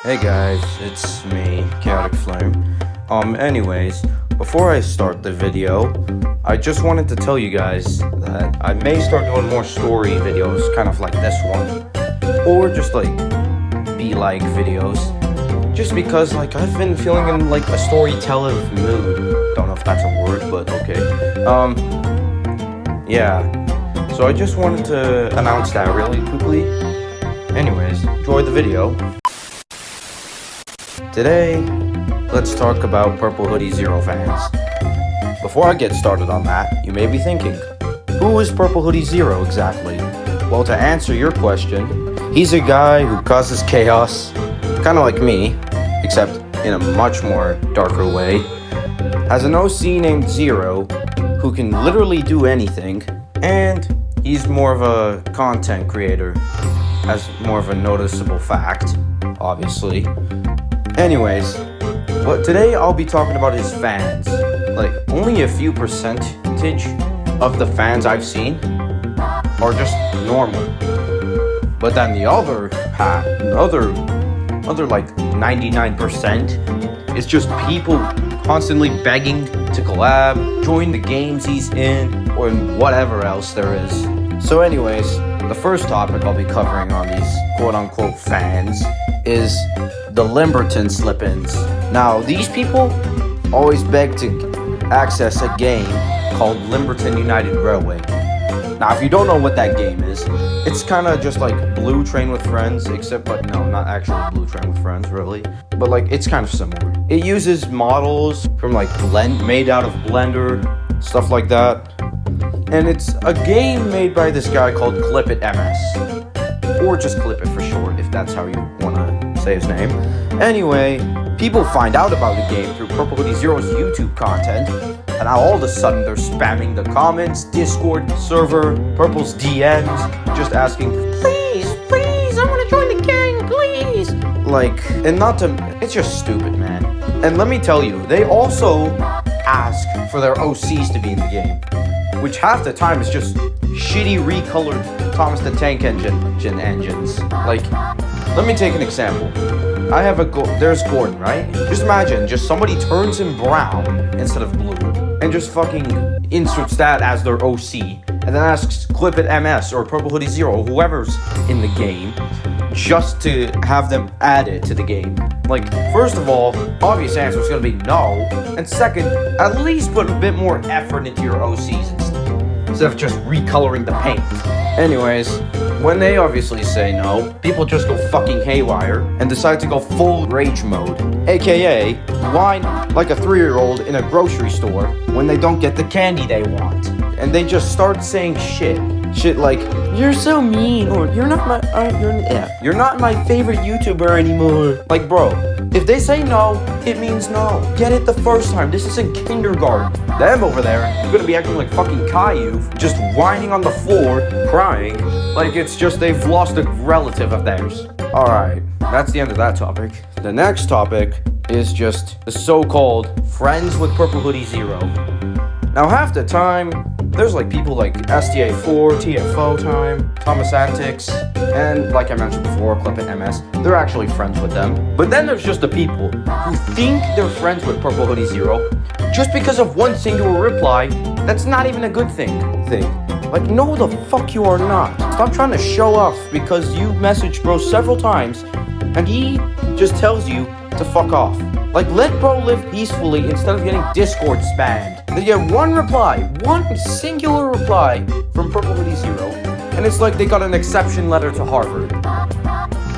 Hey guys, it's me, Chaotic Flame. Anyways, before I start the video, I just wanted to tell you guys that I may start doing more story videos, kind of like this one, or just like be-like videos, just because like I've been feeling in like a storyteller mood. Don't know if that's a word, but okay. Yeah. So I just wanted to announce that really quickly. Anyways, enjoy the video. Today, let's talk about PurpleHoodie0 fans. Before I get started on that, you may be thinking, who is PurpleHoodie0 exactly? Well, to answer your question, he's a guy who causes chaos, kind of like me, except in a much more darker way. Has an OC named Zero, who can literally do anything, and he's more of a content creator, as more of a noticeable fact, obviously. Anyways, today I'll be talking about his fans. Like, only a few percentage of the fans I've seen are just normal. But then the other like 99% is just people constantly begging to collab, join the games he's in, or in whatever else there is. So anyways, the first topic I'll be covering on these quote-unquote fans is the Lumberton Slipins. Now, these people always beg to access a game called Lumberton United Railway. Now, if you don't know what that game is, it's kind of just like Blue Train with Friends, but no, not actually Blue Train with Friends, really. But like, it's kind of similar. It uses models from like made out of Blender, stuff like that. And it's a game made by this guy called MS. Or just Clip It for short, if that's how you want to say his name. Anyway, people find out about the game through PurpleHoodie0's YouTube content, and now all of a sudden they're spamming the comments, Discord server, Purple's DMs, just asking, please, I want to join the gang, please. Like, and not to, it's just stupid, man. And let me tell you, they also ask for their OCs to be in the game, which half the time is just shitty recolored Thomas the Tank Engine engines. Like, let me take an example. I have there's Gordon, right? Just imagine, somebody turns him brown instead of blue, and just fucking inserts that as their OC, and then asks Clip It MS or PurpleHoodie0, whoever's in the game, just to have them add it to the game. Like, first of all, obvious answer is gonna be no, and second, at least put a bit more effort into your OCs instead of just recoloring the paint. Anyways, when they obviously say no, people just go fucking haywire and decide to go full rage mode, aka whine like a 3-year-old in a grocery store when they don't get the candy they want. And they just start saying shit like, you're so mean, or you're not my favorite YouTuber anymore. Like, bro, if they say no, it means no. Get it the first time. This isn't kindergarten. Them over there, you're gonna be acting like fucking Caillou, just whining on the floor, crying, like it's just they've lost a relative of theirs. Alright, that's the end of that topic. The next topic is just the so-called friends with PurpleHoodie0. Now, half the time, there's like people like STA4, TFO Time, Thomas Antics, and like I mentioned before, Clip It MS. They're actually friends with them. But then there's just the people who think they're friends with PurpleHoodie0 just because of one singular reply that's not even a good thing. Like, no the fuck you are not. Stop trying to show off because you messaged bro several times and he just tells you to fuck off. Like, let bro live peacefully instead of getting Discord spammed. They get one singular reply from PurpleHoodie0, and it's like they got an exception letter to Harvard.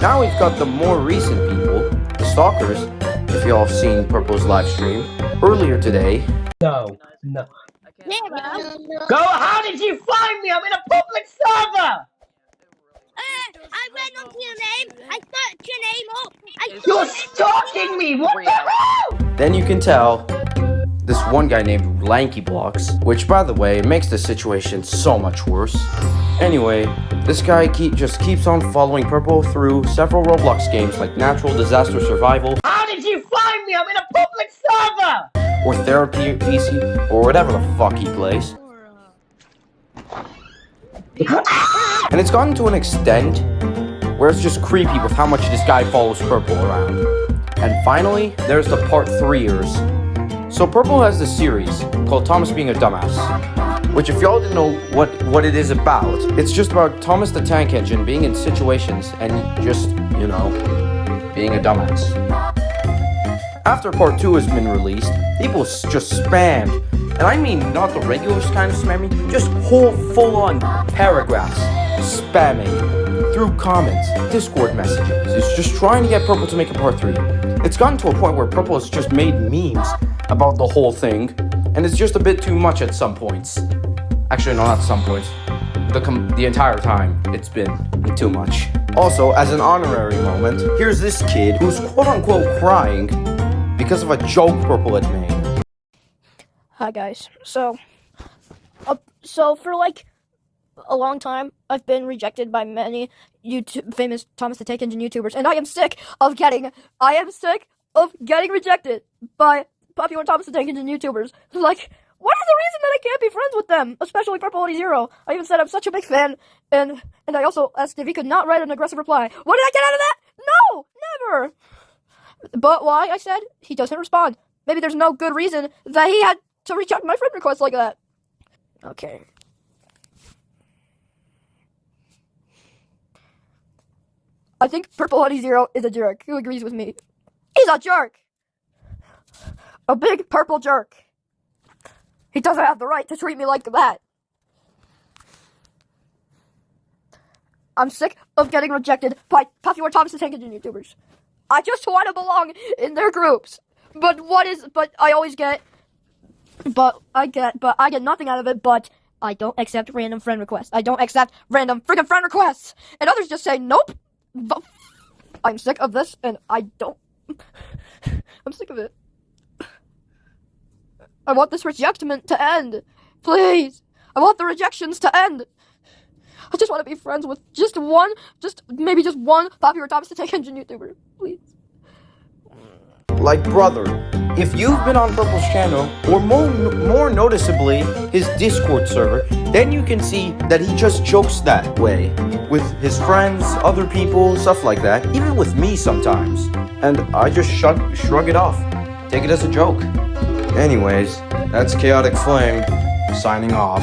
Now we've got the more recent people, the Stalkers, if y'all have seen Purple's live stream earlier today. No. Go, how did you find me? I'm in a public server! I went onto your name, I searched your name up, You're stalking me! What the hell? Then you can tell this one guy named Lanky Blocks, which by the way makes the situation so much worse. Anyway, this guy just keeps on following Purple through several Roblox games like Natural Disaster Survival. How did you find me? I'm in a public server! Or Therapy PC, or whatever the fuck he plays. And it's gotten to an extent where it's just creepy with how much this guy follows Purple around. And finally, there's the part 3ers. So Purple has this series called Thomas Being a Dumbass, which if y'all didn't know what it is about, it's just about Thomas the Tank Engine being in situations and just, you know, being a dumbass. After part 2 has been released, people just spammed, and I mean not the regular kind of spamming, just whole full-on paragraphs spamming through comments, Discord messages. It's just trying to get Purple to make a part 3. It's gotten to a point where Purple has just made memes about the whole thing, and it's just a bit too much at some points. Actually, no, not some points. The entire time, it's been too much. Also, as an honorary moment, here's this kid who's quote-unquote crying because of a joke Purple had made. Hi guys. So for like a long time, I've been rejected by many famous Thomas the Tank Engine YouTubers, and I am sick of getting rejected by popular Thomas the Tank Engine YouTubers. Like, what is the reason that I can't be friends with them? Especially PurpleHoodie0. I even said I'm such a big fan, and I also asked if he could not write an aggressive reply. What did I get out of that? No! Never! But why? I said, he doesn't respond. Maybe there's no good reason that he had to reject my friend request like that. Okay. I think PurpleHoodie0 is a jerk. Who agrees with me? He's a jerk! A big purple jerk. He doesn't have the right to treat me like that. I'm sick of getting rejected by popular Thomas the Tank Engine YouTubers. I just want to belong in their groups. But I get nothing out of it, but I don't accept random friend requests. I don't accept random friggin' friend requests. And others just say, nope. I'm sick of this, and I'm sick of it. I want this rejection to end. Please. I want the rejections to end. I just want to be friends with maybe just one popular Thomas the Tank Engine YouTuber. Please. Like, brother, if you've been on Purple's channel, or more noticeably, his Discord server, then you can see that he just jokes that way. With his friends, other people, stuff like that. Even with me sometimes. And I just shrug it off. Take it as a joke. Anyways, that's Chaotic Flame, signing off.